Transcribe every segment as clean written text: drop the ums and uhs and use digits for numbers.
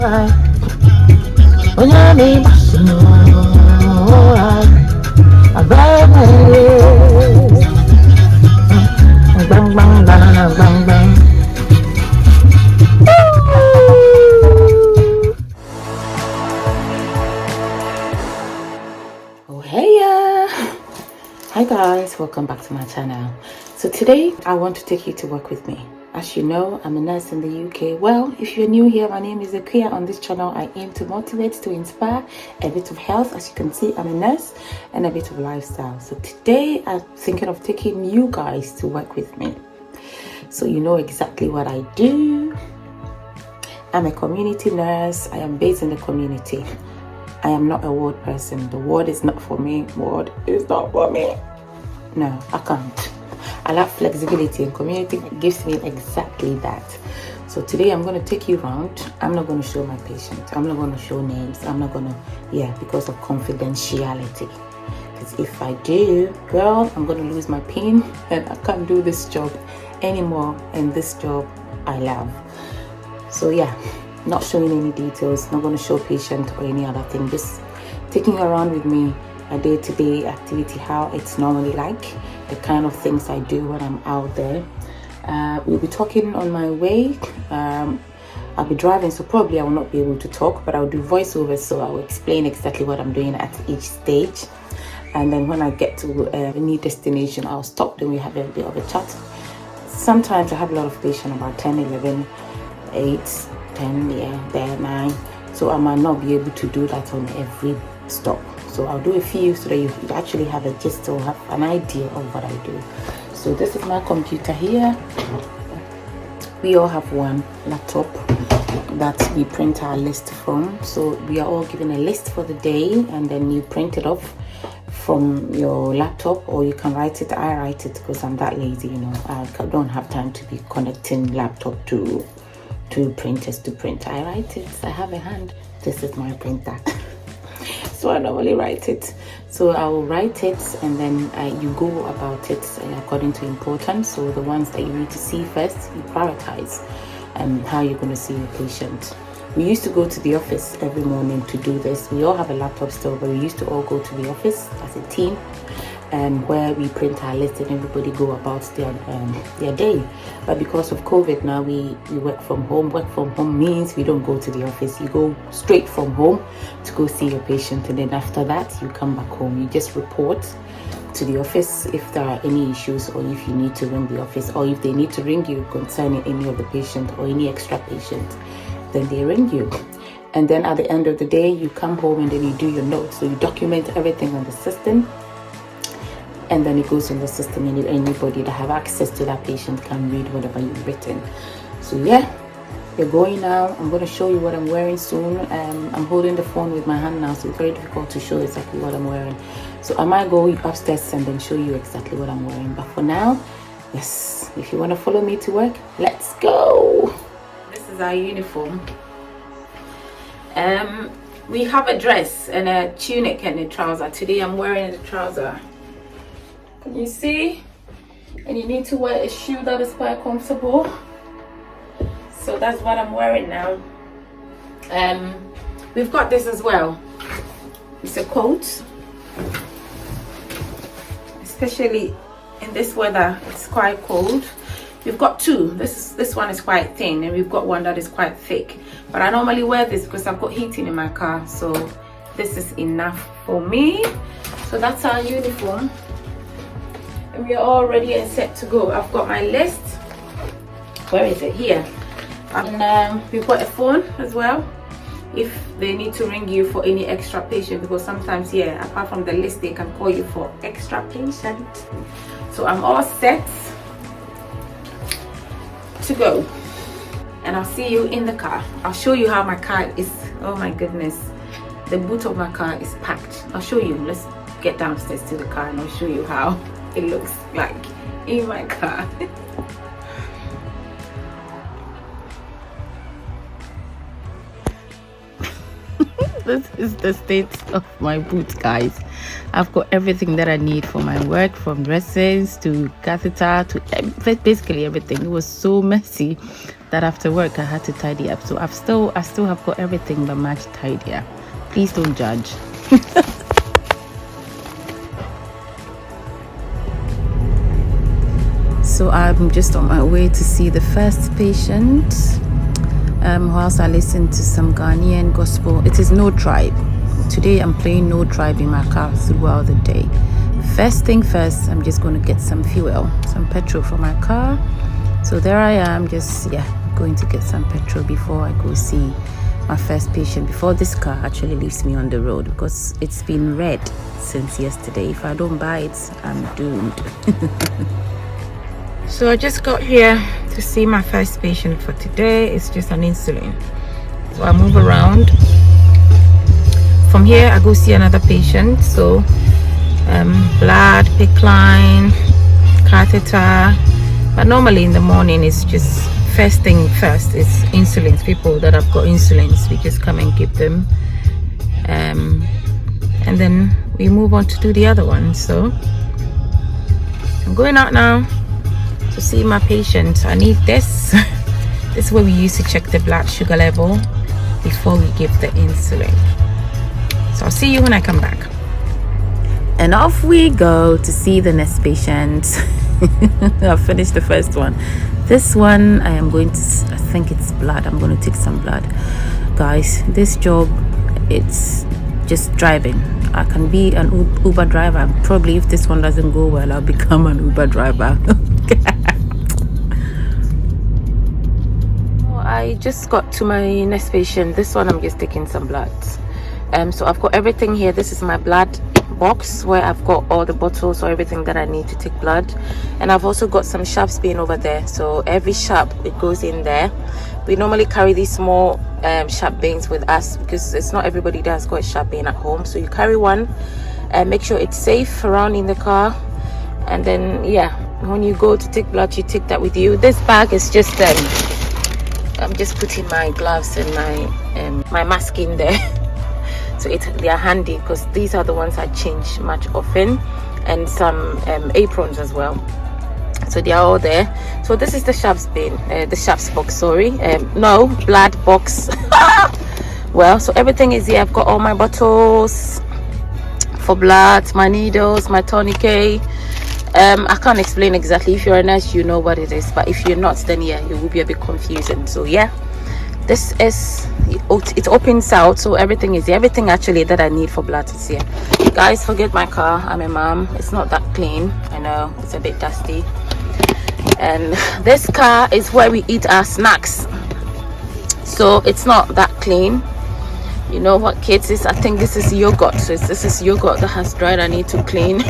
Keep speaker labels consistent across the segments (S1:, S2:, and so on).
S1: Hi guys, welcome back to my channel. So today I want to take you to work with me. As you know, I'm a nurse in the UK. Well, if you're new here, my name is Akia. On this channel I aim to motivate, to inspire, a bit of health. As you can see, I'm a nurse, and a bit of lifestyle. So today I'm thinking of taking you guys to work with me, so you know exactly what I do. I'm a community nurse. I am based in the community. I am not a ward person. The ward is not for me. Ward is not for me. No, I can't. I like flexibility, and community gives me exactly that. So today I'm going to take you around. I'm not going to show my patient. I'm not going to show names. I'm not going to, because of confidentiality. Because if I do, girl, I'm going to lose my pin, and I can't do this job anymore. And this job I love. So not showing any details, not going to show patient or any other thing, just taking you around with me, a day-to-day activity, how it's normally like, the kind of things I do when I'm out there. We'll be talking on my way. I'll be driving, so probably I will not be able to talk, but I'll do voiceovers, so I will explain exactly what I'm doing at each stage. And then when I get to a new destination, I'll stop, then we have a bit of a chat. Sometimes I have a lot of patients, about 10, 11, 8, 10, there 9, so I might not be able to do that on every stop. So I'll do a few so that you actually have a gist or have an idea of what I do. So this is my computer here. We all have one laptop that we print our list from. So we are all given a list for the day, and then you print it off from your laptop, or you can write it. I write it because I'm that lazy, I don't have time to be connecting laptop to printers to print. I write it. I have a hand. This is my printer. So I normally write it. So I will write it, and then you go about it according to importance. So the ones that you need to see first, you prioritize how you're going to see your patient. We used to go to the office every morning to do this. We all have a laptop still, but we used to all go to the office as a team, where we print our list and everybody go about their day. But because of COVID now, we work from home. Work from home means we don't go to the office. You go straight from home to go see your patient, and then after that you come back home. You just report to the office if there are any issues, or if you need to ring the office, or if they need to ring you concerning any of the patient or any extra patient, then they ring you. And then at the end of the day, you come home and then you do your notes. So you document everything on the system, and then it goes in the system, and anybody that have access to that patient can read whatever you've written. So we're going now. I'm going to show you what I'm wearing soon. I'm holding the phone with my hand now, so it's very difficult to show exactly what I'm wearing. So I might go upstairs and then show you exactly what I'm wearing. But for now, yes, if you want to follow me to work, let's go. This is our uniform. We have a dress and a tunic and a trouser. Today I'm wearing a trouser. Can you see? And you need to wear a shoe that is quite comfortable. So that's what I'm wearing now. We've got this as well. It's a coat. Especially in this weather, it's quite cold. We've got two. This one is quite thin, and we've got one that is quite thick. But I normally wear this because I've got heating in my car. So this is enough for me. So that's our uniform. And we are all ready and set to go. I've got my list. Where is it? Here. And we've got a phone as well, if they need to ring you for any extra patient, because sometimes apart from the list, they can call you for extra patient. So I'm all set to go, and I'll see you in the car. I'll show you how my car is. Oh my goodness, the boot of my car is packed. I'll show you. Let's get downstairs to the car and I'll show you how it looks like in my car. This is the state of my boot, guys. I've got everything that I need for my work, from dressings to catheter to basically everything. It was so messy, that after work I had to tidy up. So I still have got everything but much tidier. Please don't judge. So I'm just on my way to see the first patient. Whilst I listen to some Ghanaian gospel. It is No Tribe. Today I'm playing No Tribe in my car throughout the day. First thing first, I'm just going to get some fuel, some petrol for my car. So there I am, just going to get some petrol before I go see my first patient, before this car actually leaves me on the road, because it's been red since yesterday. If I don't buy it, I'm doomed. So I just got here to see my first patient for today. It's just an insulin. So I move around. From here I go see another patient. So blood, PICC line, catheter. But normally in the morning it's just first thing first. It's insulins. People that have got insulins, we just come and give them. And then we move on to do the other one. So I'm going out now to see my patient. I need this. This is where we used to check the blood sugar level before we give the insulin. So I'll see you when I come back. And off we go to see the next patient. I've finished the first one. This one I am going to, I think it's blood. I'm going to take some blood. Guys, this job, it's just driving. I can be an Uber driver. Probably if this one doesn't go well, I'll become an Uber driver. I just got to my next patient. This one I'm just taking some blood. So I've got everything here. This is my blood box where I've got all the bottles or everything that I need to take blood. And I've also got some sharps being over there. So every sharp, it goes in there. We normally carry these small sharp beans with us because it's not everybody that's got a sharp bean at home. So you carry one and make sure it's safe around in the car. And then when you go to take blood, you take that with you. This bag is just I'm just putting my gloves and my mask in there. So they are handy because these are the ones I change much often, and some aprons as well. So they are all there. So this is the sharps bin, the sharps box, sorry. No, blood box. Well, so everything is here. I've got all my bottles for blood, my needles, my tourniquet. I can't explain exactly. If you're a nurse, you know what it is, but if you're not, then it will be a bit confusing. So this is it opens out, so everything is here. Everything actually that I need for blood is here. Guys, forget my car. I'm a mom. It's not that clean. I know it's a bit dusty. And this car is where we eat our snacks, so it's not that clean. You know what, kids, is I think this is yogurt. So this is yogurt that has dried. I need to clean.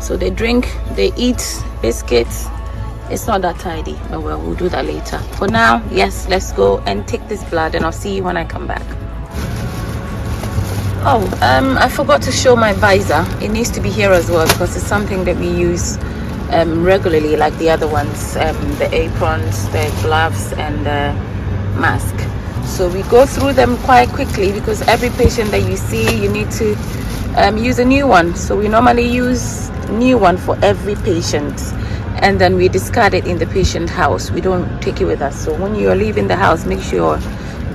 S1: So they drink, they eat biscuits. It's not that tidy, but we'll do that later. For now, let's go and take this blood, and I'll see you when I come back. I forgot to show my visor. It needs to be here as well because it's something that we use regularly, like the other ones, the aprons, the gloves, and the mask. So we go through them quite quickly because every patient that you see, you need to use a new one. So we normally use new one for every patient, and then we discard it in the patient house. We don't take it with us. So when you're leaving the house, make sure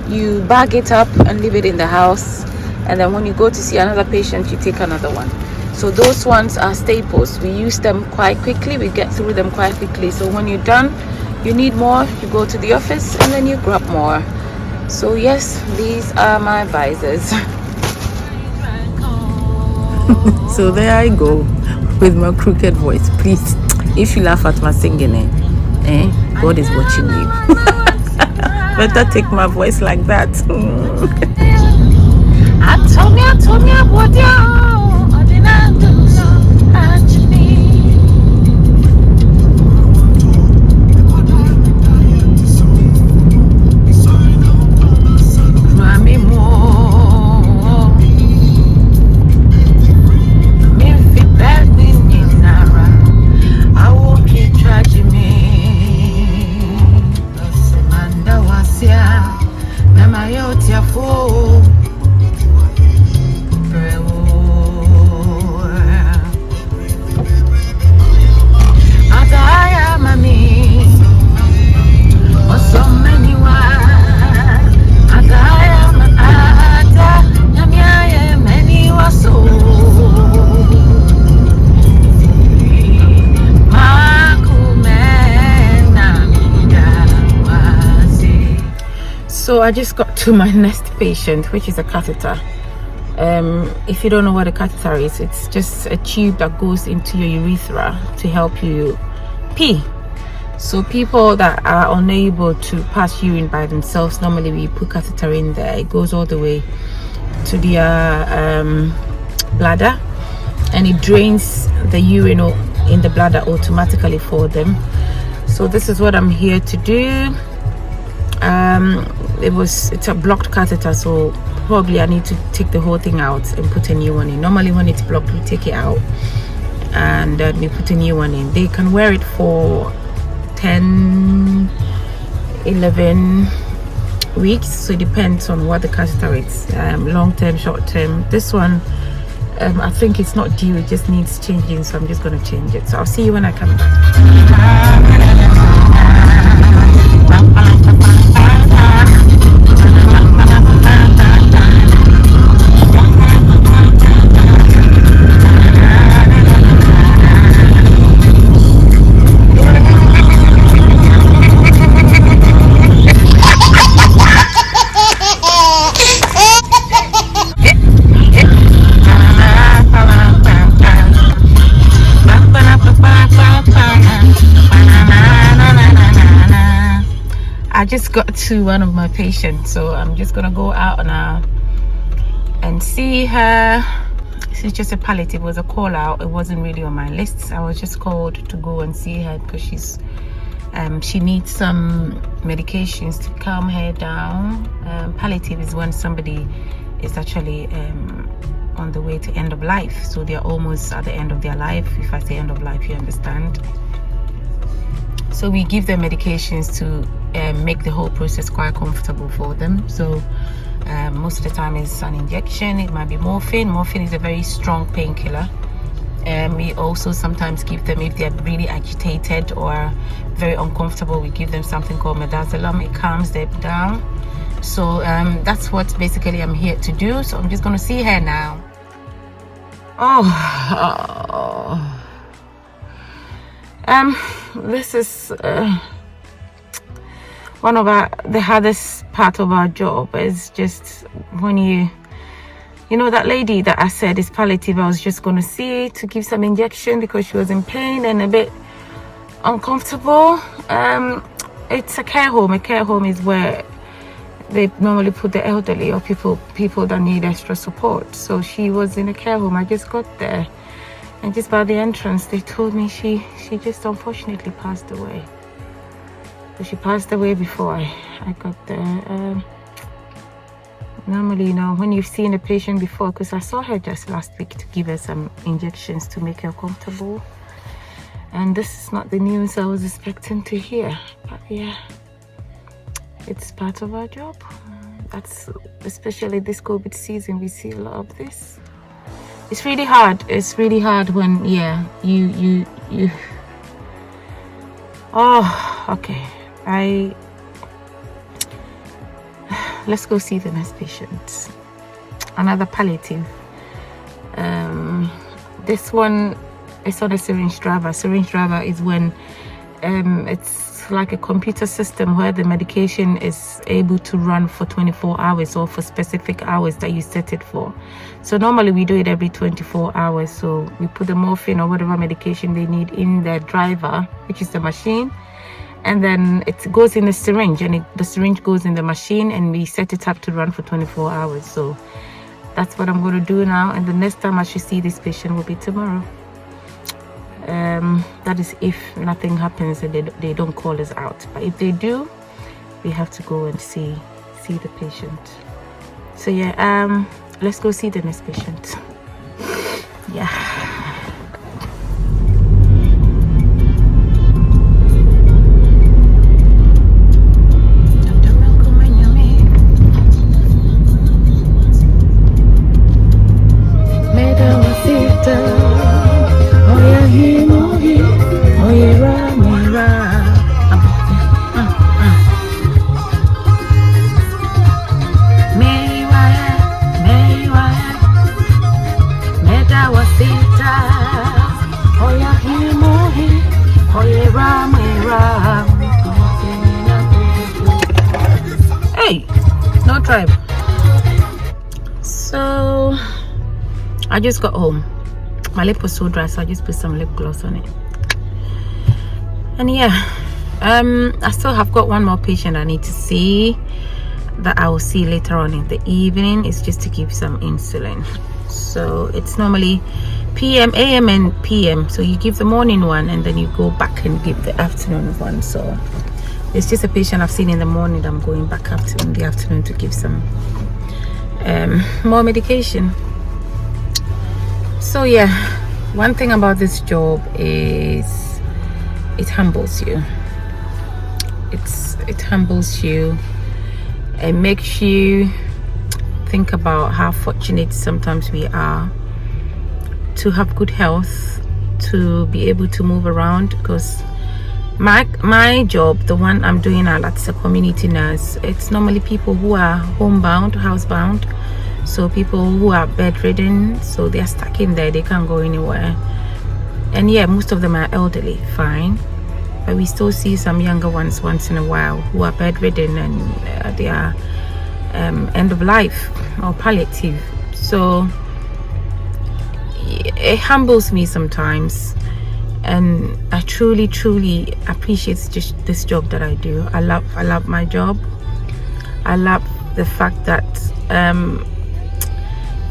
S1: you bag it up and leave it in the house, and then when you go to see another patient, you take another one. So those ones are staples. We use them quite quickly. We get through them quite quickly. So when you're done, you need more, you go to the office and then you grab more. So yes, these are my visors. So there I go with my crooked voice. Please, if you laugh at my singing, God is watching you. Better take my voice like that. So I just got to my next patient, which is a catheter. If you don't know what a catheter is, it's just a tube that goes into your urethra to help you pee. So people that are unable to pass urine by themselves, normally we put catheter in there. It goes all the way to their bladder, and it drains the urine in the bladder automatically for them. So this is what I'm here to do. It's a blocked catheter, so probably I need to take the whole thing out and put a new one in. Normally when it's blocked, we take it out and we put a new one in. They can wear it for 10, 11 weeks, so it depends on what the catheter is, long term, short term. This one, I think it's not due, it just needs changing, so I'm just going to change it. So I'll see you when I come back. I just got to one of my patients, so I'm just gonna go out now and see her. She's just a palliative. It was a call out. It wasn't really on my list. I was just called to go and see her because she needs some medications to calm her down. Palliative is when somebody is actually on the way to end of life, so they're almost at the end of their life. If I say end of life, you understand. So we give them medications to make the whole process quite comfortable for them. So most of the time it's an injection. It might be morphine. Morphine is a very strong painkiller. We also sometimes give them, if they're really agitated or very uncomfortable, we give them something called midazolam. It calms them down. So that's what basically I'm here to do. So I'm just going to see her now. This is one of the hardest part of our job. Is just when you know that lady that I said is palliative. I was just going to see to give some injection because she was in pain and a bit uncomfortable. It's a care home. A care home is where they normally put the elderly or people that need extra support. So she was in a care home. I just got there, and just by the entrance they told me she just unfortunately passed away. So she passed away before I got there. Normally, you know, when you've seen a patient before, because I saw her just last week to give her some injections to make her comfortable, and this is not the news I was expecting to hear. But yeah, it's part of our job. That's especially this COVID season, we see a lot of this. It's really hard. It's really hard when you oh, okay. Let's go see the next patient. Another palliative. This one is on a syringe driver. Syringe driver is when it's like a computer system where the medication is able to run for 24 hours or for specific hours that you set it for. So normally we do it every 24 hours. So we put the morphine or whatever medication they need in the driver, which is the machine, and then it goes in a syringe, and the syringe goes in the machine, and we set it up to run for 24 hours. So that's what I'm going to do now, and the next time I should see this patient will be tomorrow. That is if nothing happens and they don't call us out. But if they do, we have to go and see the patient. So yeah, let's go see the next patient. Yeah. Meta was No tribe. So I just got home. My lip was so dry, so I just put some lip gloss on it. And yeah, I still have got one more patient I need to see, that I will see later on in the evening. It's just to give some insulin. So it's normally PM, AM and PM. So you give the morning one and then you go back and give the afternoon one. So it's just a patient I've seen in the morning that I'm going back up to in the afternoon to give some more medication. So yeah, one thing about this job is it humbles you. It humbles you. It makes you think about how fortunate sometimes we are to have good health, to be able to move around. Because my job, the one I'm doing now, that's a community nurse, it's normally people who are homebound, housebound, so people who are bedridden, so they're stuck in there, they can't go anywhere. And yeah, most of them are elderly, fine, but we still see some younger ones once in a while who are bedridden and they are end of life or palliative. So it humbles me sometimes, and I truly appreciate this job that I do. I love my job. I love the fact that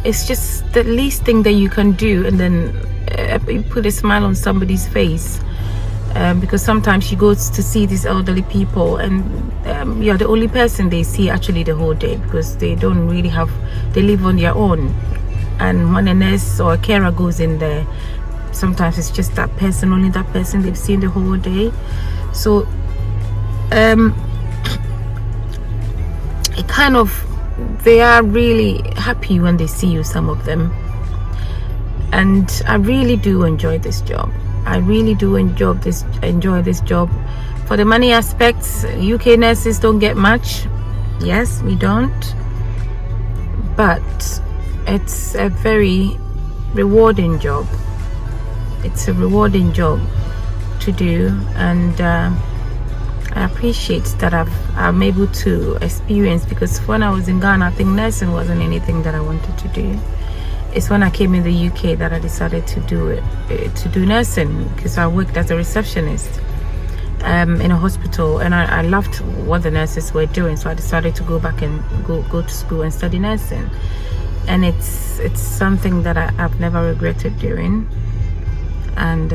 S1: it's just the least thing that you can do, and then you put a smile on somebody's face. Because sometimes you go to see these elderly people and you're the only person they see actually the whole day, because they don't really have, they live on their own. And when a nurse or a carer goes in there, sometimes it's just that person, only that person they've seen the whole day. So it kind of, they are really happy when they see you, some of them. And I really do enjoy this job. I really do enjoy this job. For the money aspects, UK nurses don't get much. Yes, we don't. But it's a very rewarding job. It's a rewarding job to do, and I appreciate that I'm able to experience, because when I was in Ghana, I think nursing wasn't anything that I wanted to do. It's when I came in the UK that I decided to do nursing, because I worked as a receptionist in a hospital, and I loved what the nurses were doing, so I decided to go back and go to school and study nursing. And it's something that I've never regretted doing, and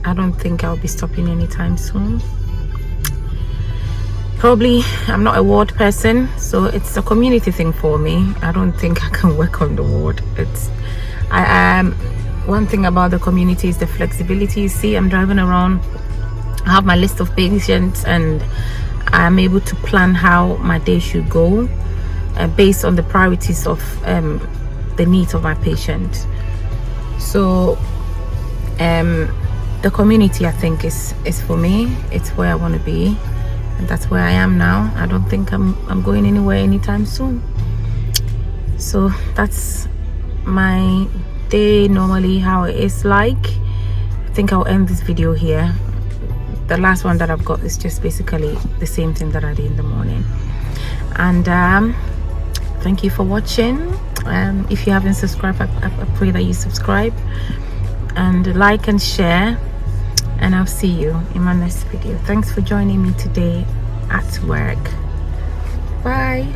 S1: I don't think I'll be stopping anytime soon. Probably I'm not a ward person, so it's a community thing for me. I don't think I can work on the ward. One thing about the community is the flexibility. You see, I'm driving around, I have my list of patients, and I'm able to plan how my day should go based on the priorities of the needs of my patient. So the community, I think, is for me. It's where I want to be, and that's where I am now. I don't think I'm going anywhere anytime soon. So that's my day normally, how it is like. I think I'll end this video here. The last one that I've got is just basically the same thing that I did in the morning. And thank you for watching. If you haven't subscribed, I pray that you subscribe and like and share, and I'll see you in my next video. Thanks for joining me today at work. Bye.